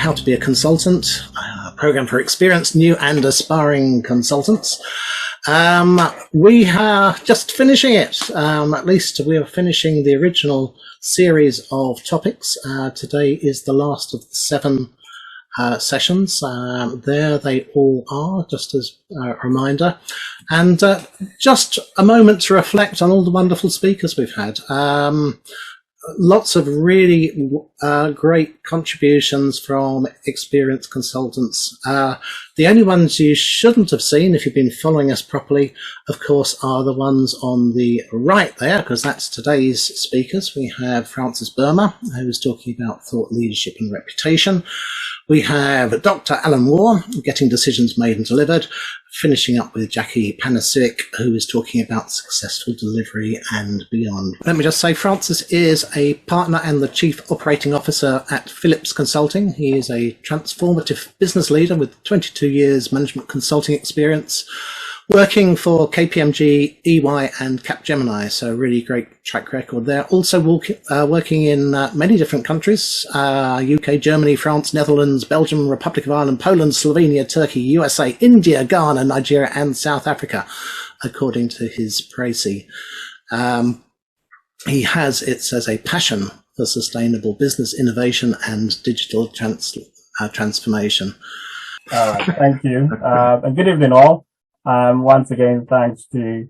How to Be a Consultant, a program for experienced, new and aspiring consultants. We are just finishing it. At least we are finishing the original series of topics. Today is the last of the 7 sessions. There they all are, just as a reminder. And just a moment to reflect on all the wonderful speakers we've had. Lots of really great contributions from experienced consultants. The only ones you shouldn't have seen, if you've been following us properly, of course, are the ones on the right there, because that's today's speakers. We have Francis Buamah, who's talking about thought leadership and reputation. We have Dr. Alan Moore, Getting Decisions Made and Delivered, finishing up with Jackie Panasic, who is talking about successful delivery and beyond. Let me just say, Francis is a partner and the Chief Operating Officer at Phillips Consulting. He is a transformative business leader with 22 years management consulting experience, working for KPMG, EY and Capgemini, so really great track record there. Also working in many different countries, UK, Germany, France, Netherlands, Belgium, Republic of Ireland, Poland, Slovenia, Turkey, USA, India, Ghana, Nigeria and South Africa, according to his précis. He has, it says, a passion for sustainable business innovation and digital transformation. Thank you, and good evening all. Once again, thanks to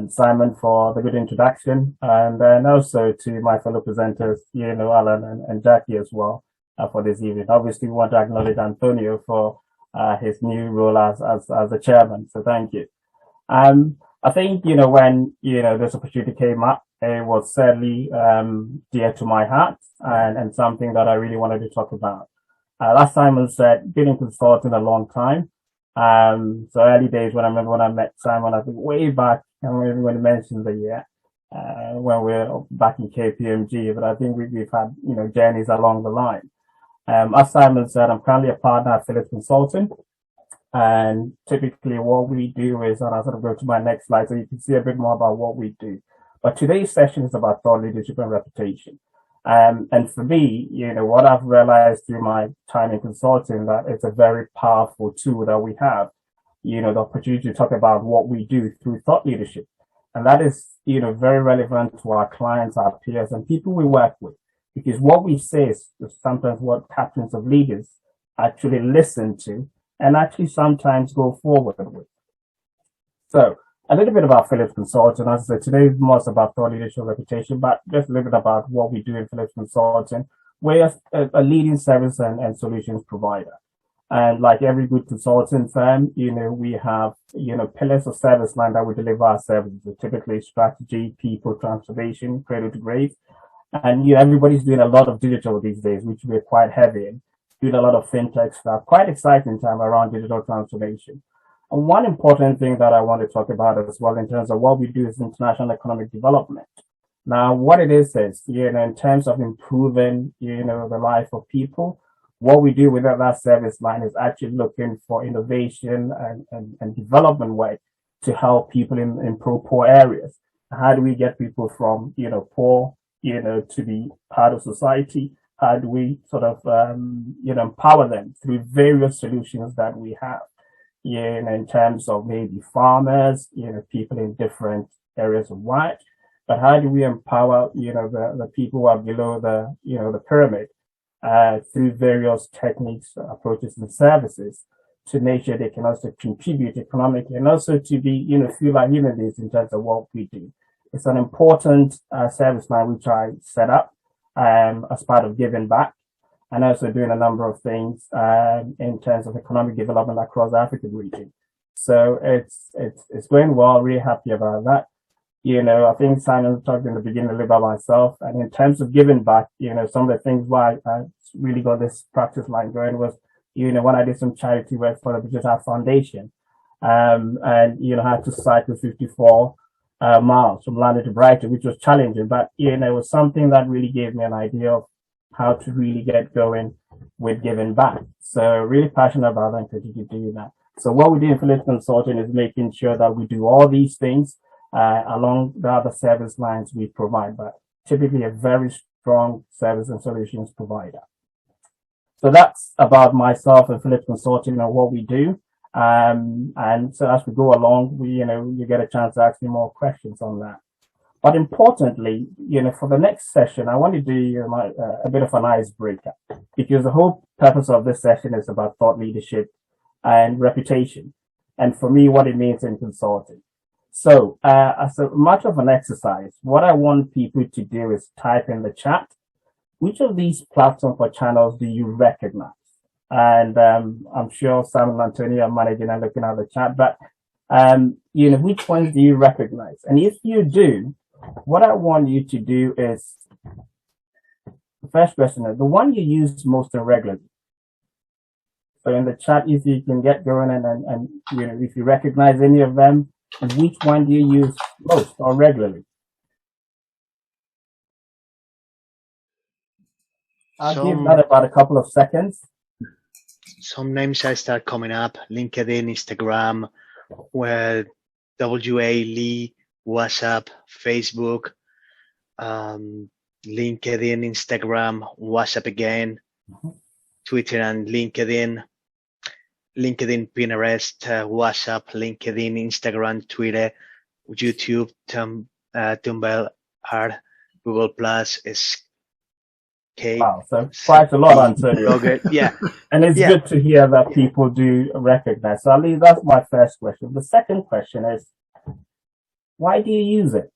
Simon for the good introduction, and then also to my fellow presenters, Alan and Jackie as well, for this evening. Obviously, we want to acknowledge Antonio for his new role as the chairman, so thank you. I think, when, this opportunity came up, it was certainly dear to my heart and something that I really wanted to talk about. Last Simon said, been in consulting a long time. So early days when I met Simon, I think way back, I don't even want to mention the year, when we were back in KPMG, but I think we've had, journeys along the line. As Simon said, I'm currently a partner at Phillips Consulting, and typically what we do is, and I'll sort of go to my next slide so you can see a bit more about what we do. But today's session is about thought leadership and reputation. And for me, what I've realized through my time in consulting, that it's a very powerful tool that we have, the opportunity to talk about what we do through thought leadership. And that is, very relevant to our clients, our peers, and people we work with, because what we say is sometimes what captains of leaders actually listen to and actually sometimes go forward with. So, a little bit about Phillips Consulting. As I said, today is more about thought leadership reputation, but just a little bit about what we do in Phillips Consulting. We're a leading service and solutions provider. And like every good consulting firm, we have, pillars of service line that we deliver our services. So typically strategy, people, transformation, cradle to grave. And everybody's doing a lot of digital these days, which we're quite heavy in. Doing a lot of fintech stuff. Quite exciting time around digital transformation. And one important thing that I want to talk about as well in terms of what we do is international economic development. Now, what it is, in terms of improving, the life of people, what we do within that service line is actually looking for innovation and development way to help people in poor areas. How do we get people from, poor, to be part of society? How do we sort of, empower them through various solutions that we have? In terms of maybe farmers, people in different areas of work, but how do we empower, the people who are below the pyramid, through various techniques, approaches and services to make sure they can also contribute economically and also to be, feel like human beings in terms of what we do. It's an important service line which I set up as part of giving back, and also doing a number of things in terms of economic development across the African region. So it's going well, really happy about that. I think Simon talked in the beginning a little about myself, and in terms of giving back, some of the things why I really got this practice line going was, when I did some charity work for the British Heart Foundation, and, had to cycle 54 miles from London to Brighton, which was challenging, but, it was something that really gave me an idea of how to really get going with giving back. So really passionate about that and continue to do that. So what we do in Phillips Consulting is making sure that we do all these things along the other service lines we provide, but typically a very strong service and solutions provider. So that's about myself and Phillips Consulting and what we do. And so as we go along, you get a chance to ask me more questions on that. But importantly, for the next session, I want to do a bit of an icebreaker, because the whole purpose of this session is about thought leadership and reputation, and for me, what it means in consulting. So as a matter of an exercise, what I want people to do is type in the chat, which of these platforms or channels do you recognize? And I'm sure Sam and Antonio are managing and looking at the chat, but which ones do you recognize? And if you do, what I want you to do is, the first question is the one you use most regularly. So in the chat, if you can get going and if you recognize any of them, and which one do you use most or regularly? I'll give that about a couple of seconds. Some names I start coming up: LinkedIn, Instagram, where WA, Lee, WhatsApp, Facebook, LinkedIn, Instagram, WhatsApp again, Twitter and LinkedIn, Pinterest, WhatsApp, LinkedIn, Instagram, Twitter, YouTube, Tumblr, Google Plus, Escape. Wow, so quite a lot, Antonio. Yeah. And it's good to hear that people do recognize. So at least that's my first question. The second question is, why do you use it?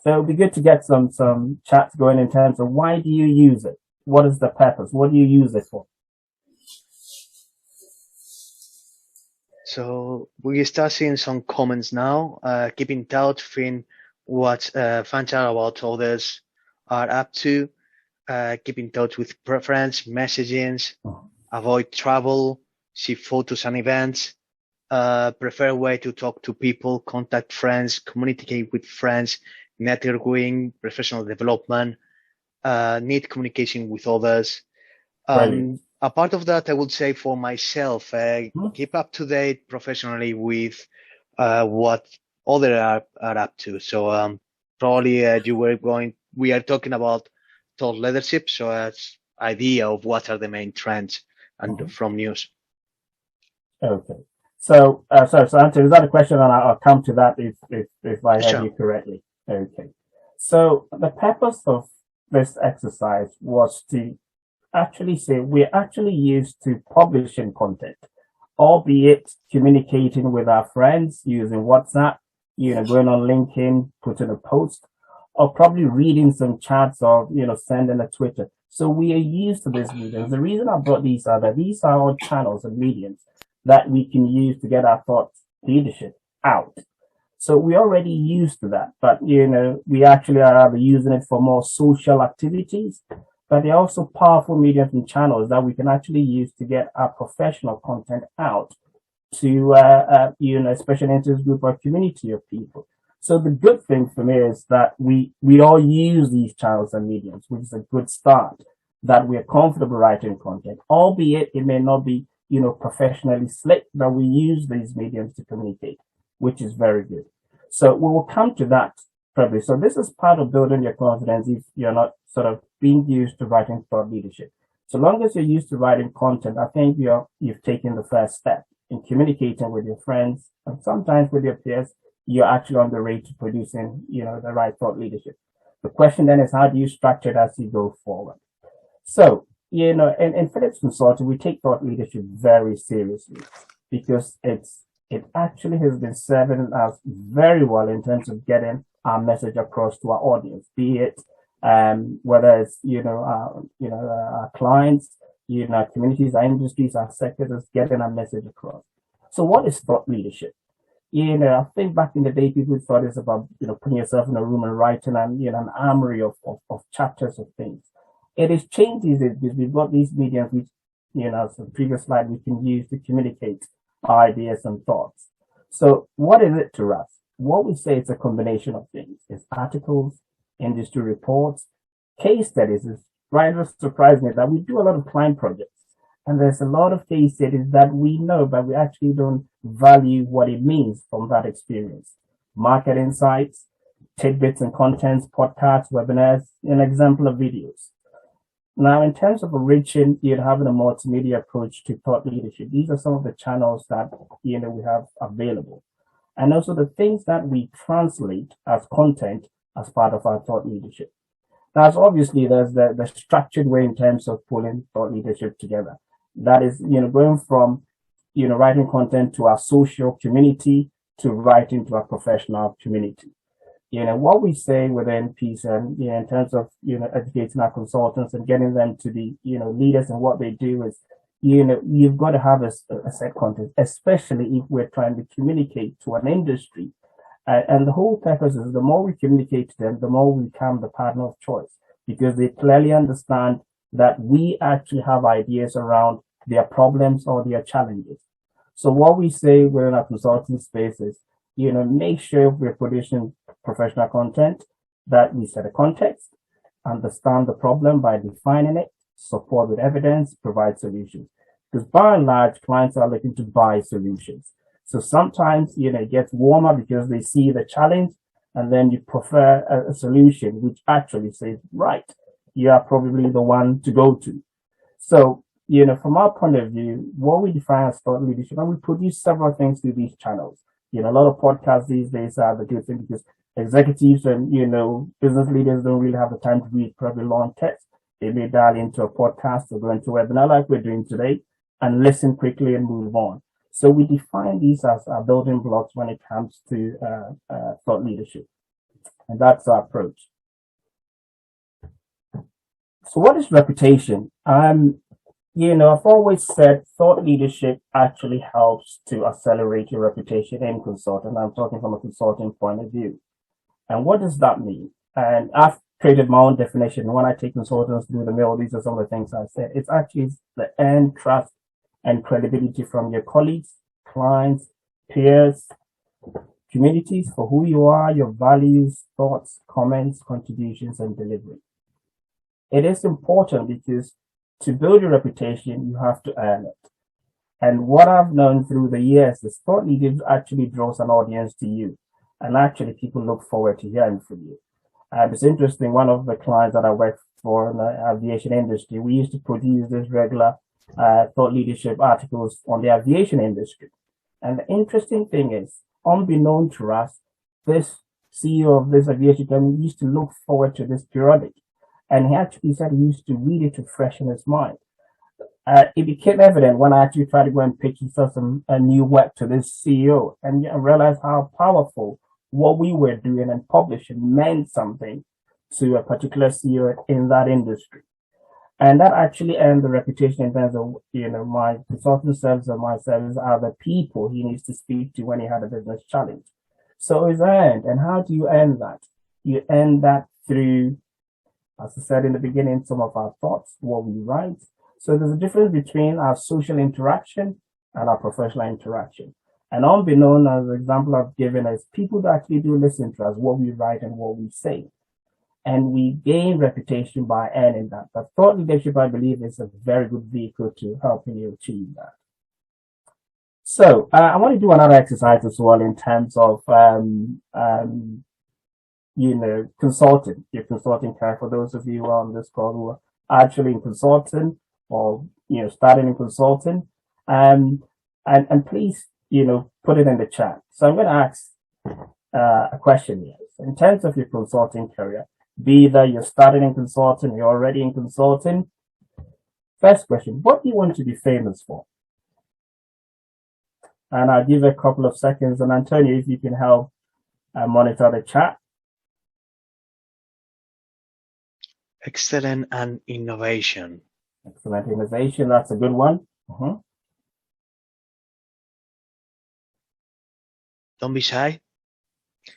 So it'd be good to get some chats going in terms of why do you use it? What is the purpose? What do you use it for? So we start seeing some comments now. Keep in touch, find what find out about others are up to. Keep in touch with friends, messaging, avoid travel, see photos and events. Prefer way to talk to people, contact friends, communicate with friends, networking, professional development, need communication with others. A part of that, I would say for myself, keep up to date professionally with what others are up to. So probably we are talking about thought leadership, so as idea of what are the main trends and from news. Okay. So, so Anthony, is that a question? And I'll come to that if I heard you correctly. Okay. So the purpose of this exercise was to actually say we're actually used to publishing content, albeit communicating with our friends using WhatsApp, going on LinkedIn, putting a post, or probably reading some chats or, sending a Twitter. So we are used to these mediums. The reason I brought these are that these are all channels and mediums that we can use to get our thought leadership out. So we're already used to that, but we actually are using it for more social activities, but they're also powerful mediums and channels that we can actually use to get our professional content out to a special interest group or community of people. So the good thing for me is that we all use these channels and mediums, which is a good start, that we are comfortable writing content, albeit it may not be professionally slick, but we use these mediums to communicate, which is very good. So we will come to that probably. So this is part of building your confidence if you're not sort of being used to writing thought leadership. So long as you're used to writing content, I think you've taken the first step in communicating with your friends and sometimes with your peers. You're actually on the way to producing, the right thought leadership. The question then is, how do you structure it as you go forward? So, in Phillips Consulting, we take thought leadership very seriously because it actually has been serving us very well in terms of getting our message across to our audience, be it whether it's our clients, our communities, our industries, our sectors, getting our message across. So, what is thought leadership? I think back in the day, people thought it's about putting yourself in a room and writing and an armory of chapters of things. It is changes because we've got these mediums which, as the previous slide, we can use to communicate our ideas and thoughts. So what is it to us? What we say it's a combination of things. It's articles, industry reports, case studies. It's rather surprising that we do a lot of client projects. And there's a lot of case studies that we know, but we actually don't value what it means from that experience. Market insights, tidbits and contents, podcasts, webinars, an example of videos. Now, in terms of reaching, having a multimedia approach to thought leadership, these are some of the channels that, we have available. And also the things that we translate as content as part of our thought leadership. Now, obviously, there's the structured way in terms of pulling thought leadership together. That is, going from, writing content to our social community to writing to our professional community. What we say within Peace and, in terms of, educating our consultants and getting them to be, leaders in what they do is, you've got to have a set content, especially if we're trying to communicate to an industry. And the whole purpose is the more we communicate to them, the more we become the partner of choice, because they clearly understand that we actually have ideas around their problems or their challenges. So what we say within our consulting space is, make sure we're producing professional content, that we set a context, understand the problem by defining it, support with evidence, provide solutions. Because by and large, clients are looking to buy solutions. So sometimes, it gets warmer because they see the challenge, and then you prefer a solution which actually says, right, you are probably the one to go to. So, from our point of view, what we define as thought leadership, and we produce several things through these channels. A lot of podcasts these days are the good thing because executives and, business leaders don't really have the time to read probably long text. They may dial into a podcast or go into a webinar like we're doing today and listen quickly and move on. So we define these as our building blocks when it comes to thought leadership. And that's our approach. So what is reputation? I've always said thought leadership actually helps to accelerate your reputation in consulting. I'm talking from a consulting point of view. And what does that mean? And I've created my own definition. When I take consultants through the mill, these are some of the things I said. It's actually the earned trust and credibility from your colleagues, clients, peers, communities for who you are, your values, thoughts, comments, contributions, and delivery. It is important because to build your reputation, you have to earn it. And what I've known through the years is thought leaders actually draws an audience to you. And actually people look forward to hearing from you. It's interesting, one of the clients that I worked for in the aviation industry, we used to produce this regular thought leadership articles on the aviation industry. And the interesting thing is, unbeknown to us, this CEO of this aviation company used to look forward to this periodic. And he actually said he used to read it to freshen his mind. It became evident when I actually tried to go and pitch some new work to this CEO and realized how powerful what we were doing and publishing meant something to a particular CEO in that industry. And that actually earned the reputation in terms of, my consulting service and my service are the people he needs to speak to when he had a business challenge. So it's earned. And how do you earn that? You earn that through, as I said in the beginning, some of our thoughts, what we write. So there's a difference between our social interaction and our professional interaction. And unbeknown, as an example I've given, is people that actually do listen to us, what we write and what we say. And we gain reputation by earning that. But thought leadership, I believe, is a very good vehicle to helping you achieve that. So I want to do another exercise as well in terms of, consulting, your consulting career. For those of you on this call who are actually in consulting or, starting in consulting, and please, put it in the chat. So I'm going to ask a question here. So in terms of your consulting career, be that you're starting in consulting, you're already in consulting. First question, what do you want to be famous for? And I'll give a couple of seconds. And Antonio, if you can help monitor the chat. Excellent and innovation. Excellent innovation, that's a good one. Don't be shy.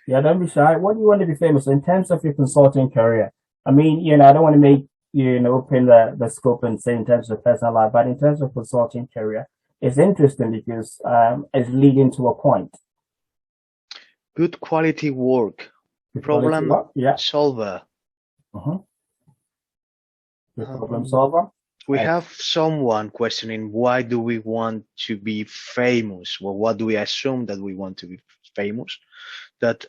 Yeah, don't be shy. What do you want to be famous in terms of your consulting career? I mean, I don't want to make, open the scope and say in terms of personal life, but in terms of consulting career, it's interesting because it's leading to a point. Good quality work. Problem solver. Good problem solver. We have someone questioning, why do we want to be famous? Well, what do we assume that we want to be famous? That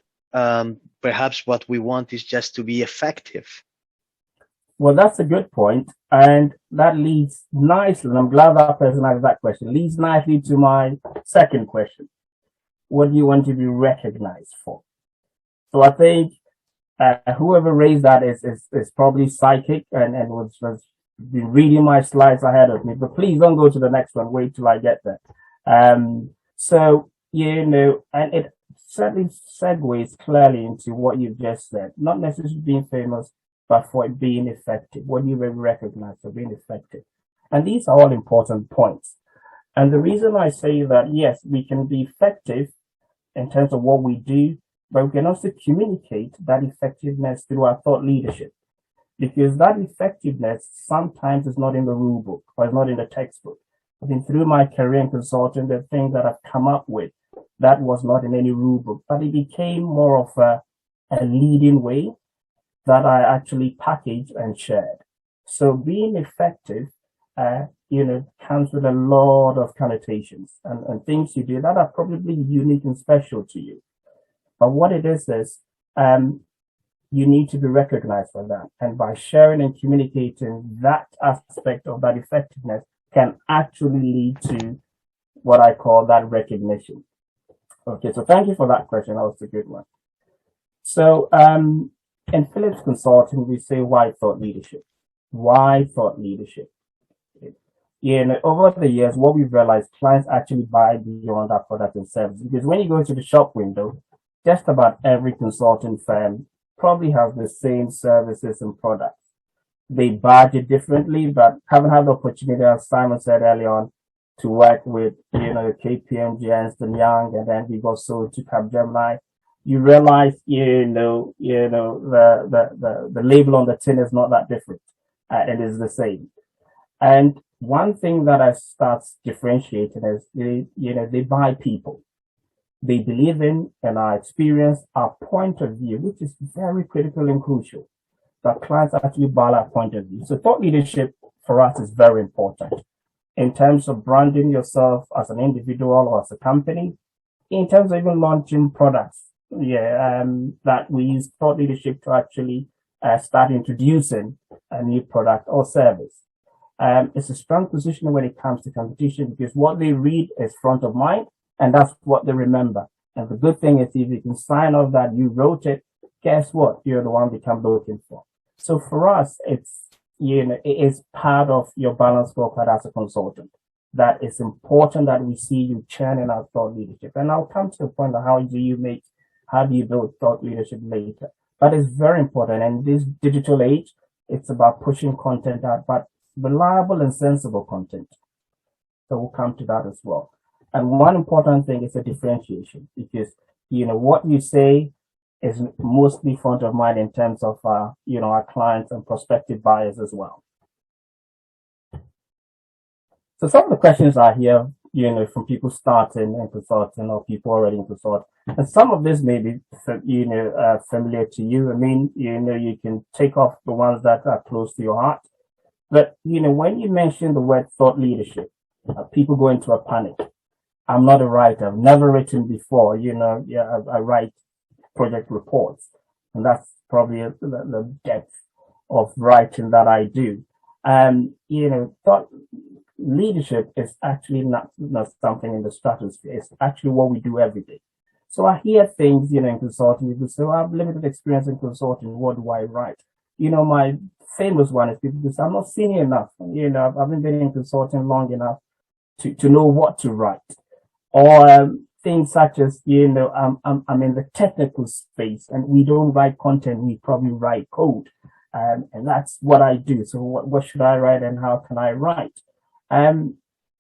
perhaps what we want is just to be effective. Well, that's a good point, and that leads nicely, and I'm glad that person asked that question, leads nicely to my second question. What do you want to be recognized for? So I think whoever raised that is probably psychic and was been reading my slides ahead of me, but please don't go to the next one, wait till I get there. So, and it certainly segues clearly into what you've just said, not necessarily being famous, but for it being effective. What you will recognize for being effective. And these are all important points. And the reason I say that, yes, we can be effective in terms of what we do, but we can also communicate that effectiveness through our thought leadership. Because that effectiveness sometimes is not in the rule book or is not in the textbook. I think through my career in consulting, the things that I've come up with, that was not in any rule book, but it became more of a leading way that I actually packaged and shared. So being effective, comes with a lot of connotations and things you do that are probably unique and special to you. But what it is, you need to be recognized for that. And by sharing and communicating that aspect of that effectiveness can actually lead to what I call that recognition. Okay, so thank you for that question. That was a good one. So in Phillips Consulting, we say why thought leadership? Why thought leadership? Over the years, what we've realized, clients actually buy beyond our product and service. Because when you go to the shop window, just about every consulting firm probably have the same services and products. They badge it differently, but haven't had the opportunity, as Simon said earlier on, to work with, KPMG, Ernst & Young, and then we got sold to Capgemini. You realize, the label on the tin is not that different. It is the same. And one thing that starts differentiating is, they buy people. They believe in our experience, our point of view, which is very critical and crucial. That clients actually buy our point of view. So thought leadership for us is very important in terms of branding yourself as an individual or as a company, in terms of even launching products. That we use thought leadership to actually start introducing a new product or service. It's a strong position when it comes to competition because what they read is front of mind. And that's what they remember. And the good thing is if you can sign off that you wrote it, guess what? You're the one they come looking for. So for us, it is part of your balance scorecard as a consultant. That it's important that we see you churning out thought leadership. And I'll come to the point of how do you build thought leadership later. But it's very important. And in this digital age, it's about pushing content out, but reliable and sensible content. So we'll come to that as well. And one important thing is the differentiation because, what you say is mostly front of mind in terms of, our clients and prospective buyers as well. So some of the questions are here, from people starting in consulting or people already in consulting. And some of this may be, familiar to you. I mean, you can take off the ones that are close to your heart. But, when you mention the word thought leadership, people go into a panic. I'm not a writer. I've never written before. I write project reports, and that's probably the depth of writing that I do. Thought leadership is actually not something in the stratosphere. It's actually what we do every day. So I hear things, in consulting. People say, I have limited experience in consulting. What do I write? My famous one is people say, I'm not senior enough. I haven't been in consulting long enough to know what to write. Or things such as, I'm in the technical space and we don't write content, we probably write code. And that's what I do. So what should I write and how can I write? And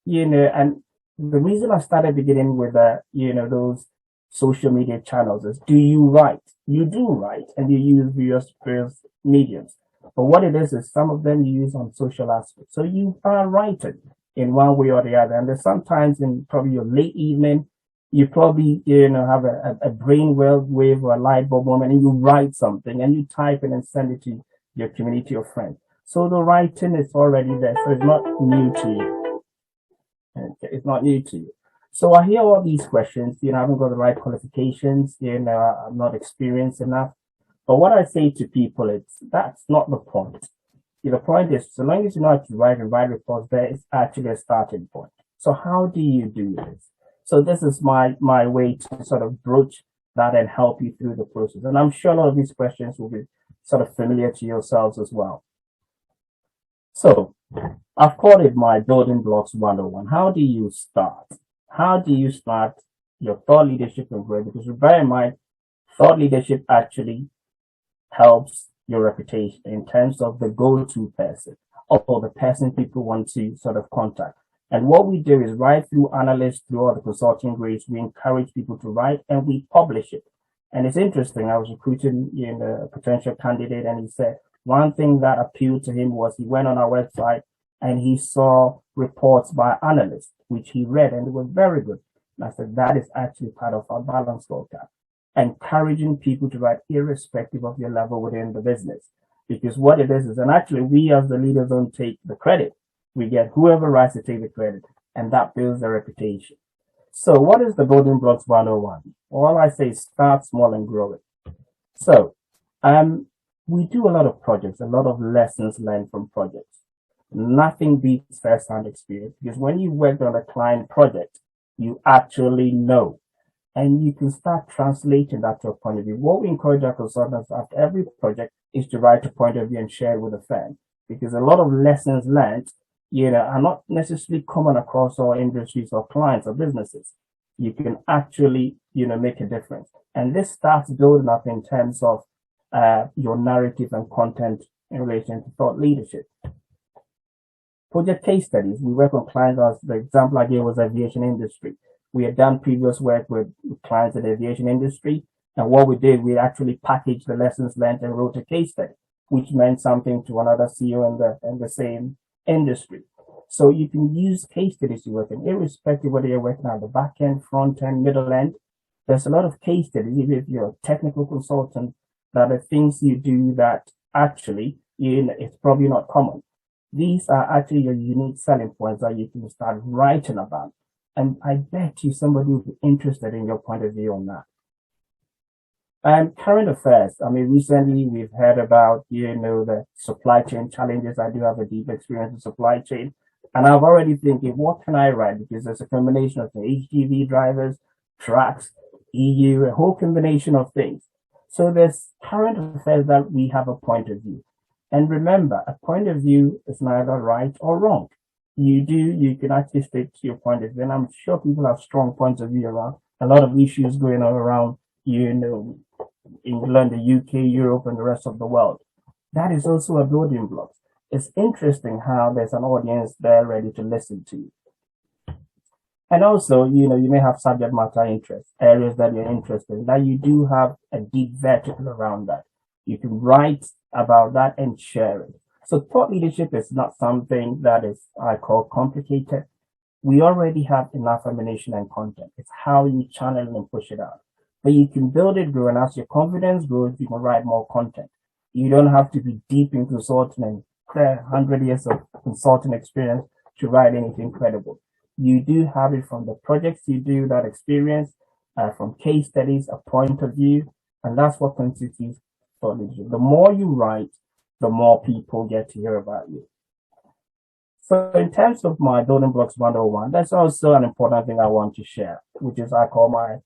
the reason I started beginning with, those social media channels is, do you write? You do write and you use various mediums. But what it is some of them you use on social aspects. So you are writing in one way or the other. And there's sometimes in probably your late evening, you probably, have a brain wave or a light bulb moment and you write something and you type it and send it to your community or friends. So the writing is already there. So it's not new to you. It's not new to you. So I hear all these questions, I haven't got the right qualifications, I'm not experienced enough. But what I say to people is that's not the point. The point is, so long as you know how to write and write reports, there is actually a starting point. So how do you do this? So this is my way to sort of broach that and help you through the process. And I'm sure a lot of these questions will be sort of familiar to yourselves as well. So I've called it my building blocks 101. How do you start? How do you start your thought leadership and growth? Because bear in mind, thought leadership actually helps your reputation in terms of the go-to person or the person people want to sort of contact. And what we do is right through analysts, through all the consulting grades, we encourage people to write and we publish it. And it's interesting, I was recruiting a potential candidate and he said one thing that appealed to him was he went on our website and he saw reports by analysts, which he read and it was very good. And I said, that is actually part of our balance scorecard. Encouraging people to write irrespective of your level within the business. Because what it is, and actually we as the leaders don't take the credit. We get whoever writes to take the credit, and that builds a reputation. So what is the building blocks 101? All I say is start small and grow it. So we do a lot of projects, a lot of lessons learned from projects. Nothing beats first-hand experience, because when you work on a client project, you actually know. And you can start translating that to a point of view. What we encourage our consultants after every project is to write a point of view and share it with a firm. Because a lot of lessons learned, are not necessarily common across all industries or clients or businesses. You can actually, make a difference. And this starts building up in terms of your narrative and content in relation to thought leadership. Project case studies. We work on clients, as the example I gave was aviation industry. We had done previous work with clients in the aviation industry. And what we did, we actually packaged the lessons learned and wrote a case study, which meant something to another CEO in the same industry. So you can use case studies to work in, irrespective whether you're working at the back end, front end, middle end. There's a lot of case studies, even if you're a technical consultant, that are things you do that actually, it's probably not common. These are actually your unique selling points that you can start writing about. And I bet you somebody will be interested in your point of view on that. And current affairs. Recently we've heard about, the supply chain challenges. I do have a deep experience in supply chain. And I've already thinking, what can I write? Because there's a combination of the HGV drivers, trucks, EU, a whole combination of things. So there's current affairs that we have a point of view. And remember, a point of view is neither right or wrong. You can actually stick to your point of view. And I'm sure people have strong points of view around a lot of issues going on around, England, the UK, Europe, and the rest of the world. That is also a building block. It's interesting how there's an audience there ready to listen to you. And also, you may have subject matter interests, areas that you're interested in, that you do have a deep vertical around that. You can write about that and share it. So thought leadership is not something that is, I call, complicated. We already have enough ammunition and content. It's how you channel and push it out. But you can build it, grow, and as your confidence grows, you can write more content. You don't have to be deep in consulting and 100 years of consulting experience to write anything credible. You do have it from the projects you do, that experience, from case studies, a point of view, and that's what constitutes thought leadership. The more you write, the more people get to hear about you. So in terms of my building blocks 101, there's also an important thing I want to share, which is I call my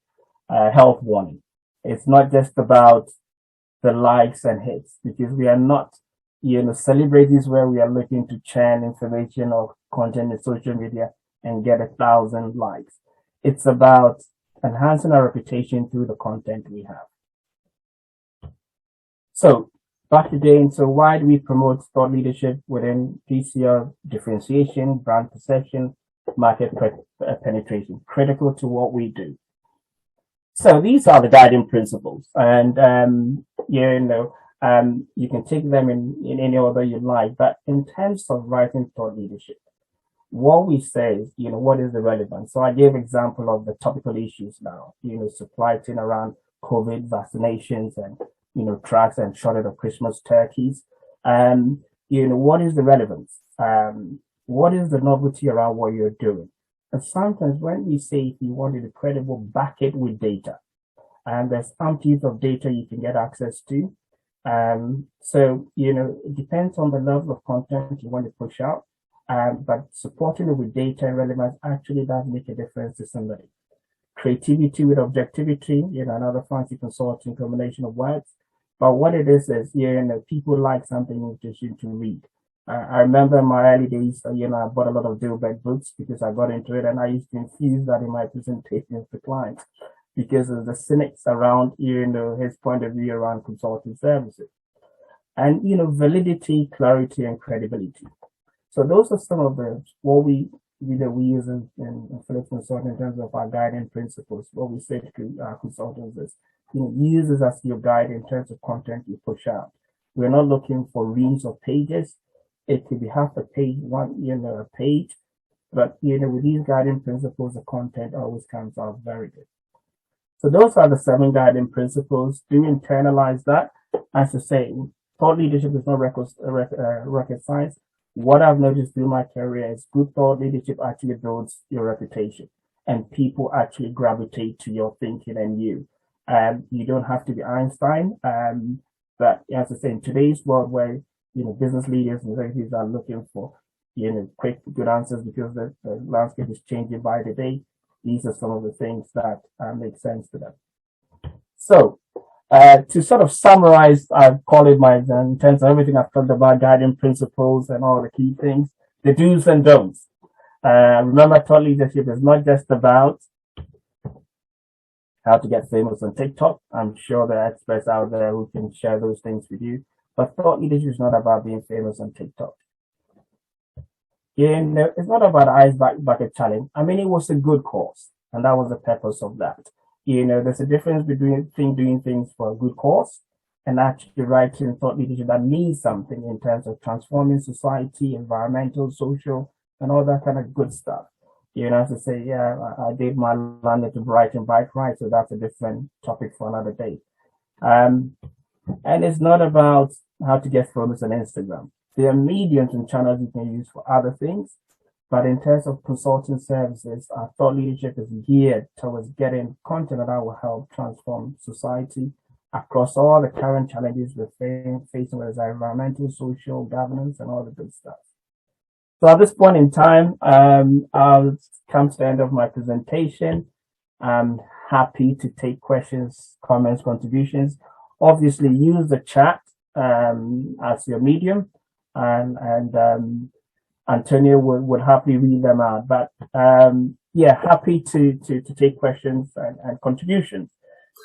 health warning. It's not just about the likes and hits, because we are not, celebrities where we are looking to churn information or content in social media and get 1,000 likes. It's about enhancing our reputation through the content we have. So back again, so why do we promote thought leadership within PCR? Differentiation, brand perception, market penetration, critical to what we do. So these are the guiding principles, and you can take them in any order you like. But in terms of writing thought leadership, what we say is, what is the relevance? So I gave example of the topical issues now, supply chain around COVID, vaccinations, and trucks and shortage of Christmas turkeys. What is the relevance? What is the novelty around what you're doing? And sometimes when we say if you want it credible, back it with data. And there's some piece of data you can get access to. So, it depends on the level of content you want to push out. But supporting it with data and relevance actually does make a difference to somebody. Creativity with objectivity, another fancy consulting combination of words. But what it is, people like something interesting to read. I remember in my early days, I bought a lot of Dilbert books because I got into it, and I used to infuse that in my presentations to clients because of the cynics around, his point of view around consulting services. And, validity, clarity, and credibility. So those are some of what we use in Phillips Consulting in terms of our guiding principles. What we say to our consultants is, use this as your guide in terms of content you push out. We're not looking for reams of pages. It could be half a page, a page, but with these guiding principles, the content always comes out very good. So those are the 7 guiding principles. Do internalize that. As I say, thought leadership is not rocket science. What I've noticed through my career is good thought leadership actually builds your reputation, and people actually gravitate to your thinking and you. You don't have to be Einstein, but as I say, in today's world where business leaders and executives are looking for quick, good answers because the landscape is changing by the day, these are some of the things that make sense to them. So, to sort of summarize, I've called it in terms of everything I've talked about, guiding principles and all the key things, the do's and don'ts. Remember, thought leadership is not just about how to get famous on TikTok. I'm sure there are experts out there who can share those things with you. But thought leadership is not about being famous on TikTok. It's not about Ice Bucket Challenge. I mean, it was a good cause, and that was the purpose of that. There's a difference between doing things for a good cause and actually writing thought leadership that means something in terms of transforming society, environmental, social, and all that kind of good stuff. As I say, I did my landed to Bright and Bike Ride, so that's a different topic for another day. And it's not about how to get famous on Instagram. There are mediums and channels you can use for other things. But in terms of consulting services, our thought leadership is geared towards getting content that will help transform society across all the current challenges we're facing, whether it's environmental, social, governance, and all the good stuff. So at this point in time, I'll come to the end of my presentation. I'm happy to take questions, comments, contributions. Obviously, use the chat as your medium, and Antonio would happily read them out. But happy to take questions and contributions.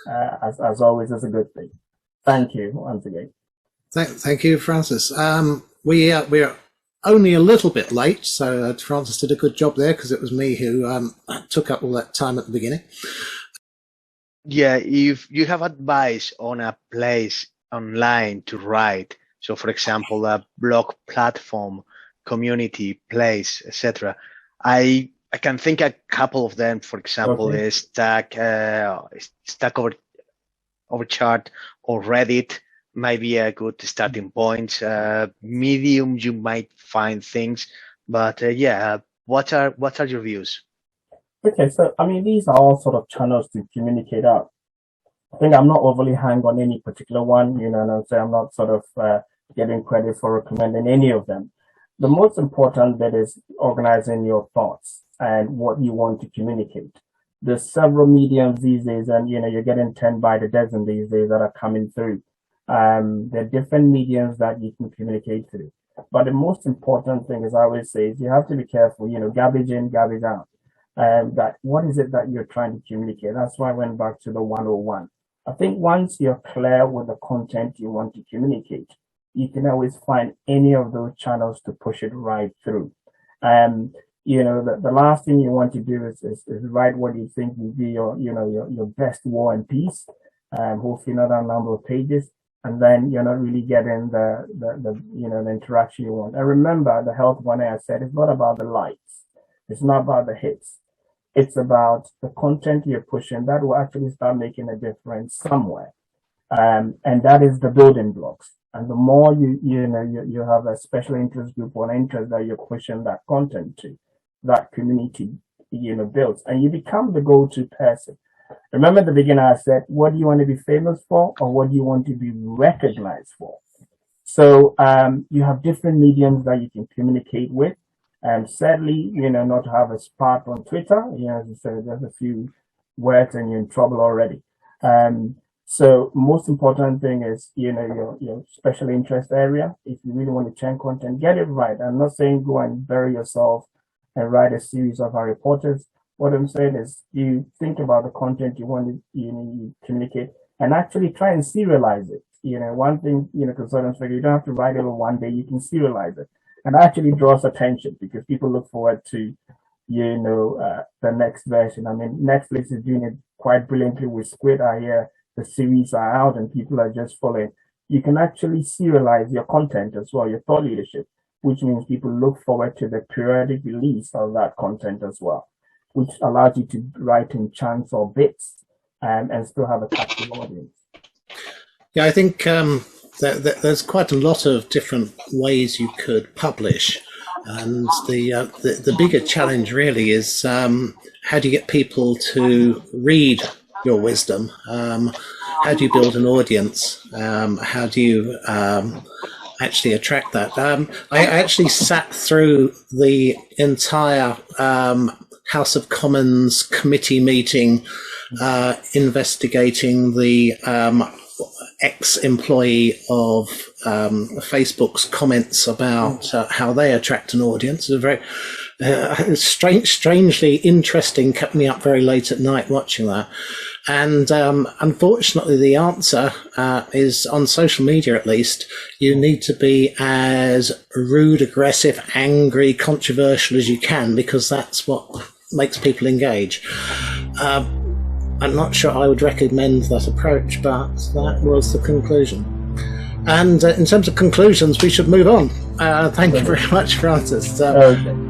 As always, is a good thing. Thank you once again. Thank you, Francis. We're only a little bit late, so Francis did a good job there because it was me who took up all that time at the beginning. Yeah, if you have advice on a place online to write, so for example, a blog platform, community, place, etc., I can think a couple of them. For example, Okay. Stack Overchart or Reddit might be a good starting point. Medium, you might find things, but what are your views? Okay, so I mean, these are all sort of channels to communicate out. I think I'm not overly hang on any particular one, and I'm not sort of getting credit for recommending any of them. The most important bit is organizing your thoughts and what you want to communicate. There's several mediums these days, and you're getting 10 by the dozen these days that are coming through. There are different mediums that you can communicate through. But the most important thing, as I always say, is you have to be careful, garbage in, garbage out. That what is it that you're trying to communicate? That's why I went back to the 101. I think once you're clear with the content you want to communicate, you can always find any of those channels to push it right through. The last thing you want to do is write what you think will be your best war and peace, hopefully not a number of pages, and then you're not really getting the interaction you want. And remember, the health one I said, it's not about the likes, it's not about the hits. It's about the content you're pushing that will actually start making a difference somewhere. And that is the building blocks. And the more you have a special interest group or interest that you're pushing that content to, that community builds, and you become the go-to person. Remember at the beginning I said, what do you want to be famous for, or what do you want to be recognized for? So you have different mediums that you can communicate with. And sadly, not to have a spat on Twitter, as you said, there's a few words and you're in trouble already. So most important thing is, your special interest area. If you really want to change content, get it right. I'm not saying go and bury yourself and write a series of Harry Potters. What I'm saying is you think about the content you want to you communicate and actually try and serialize it. One thing, consultants figure, you don't have to write it in one day, you can serialize it. And actually draws attention because people look forward to, the next version. I mean, Netflix is doing it quite brilliantly with Squid. I hear the series are out and people are just following. You can actually serialize your content as well, your thought leadership, which means people look forward to the periodic release of that content as well, which allows you to write in chunks or bits and still have a captive audience. Yeah, I think there's quite a lot of different ways you could publish. And the bigger challenge really is how do you get people to read your wisdom? How do you build an audience? How do you actually attract that? I actually sat through the entire House of Commons committee meeting investigating the ex-employee of Facebook's comments about how they attract an audience. It was very strangely interesting, kept me up very late at night watching that. And unfortunately, the answer is, on social media at least, you need to be as rude, aggressive, angry, controversial as you can, because that's what makes people engage. I'm not sure I would recommend that approach, but that was the conclusion. And in terms of conclusions, we should move on. Thank you very much, Francis. Okay.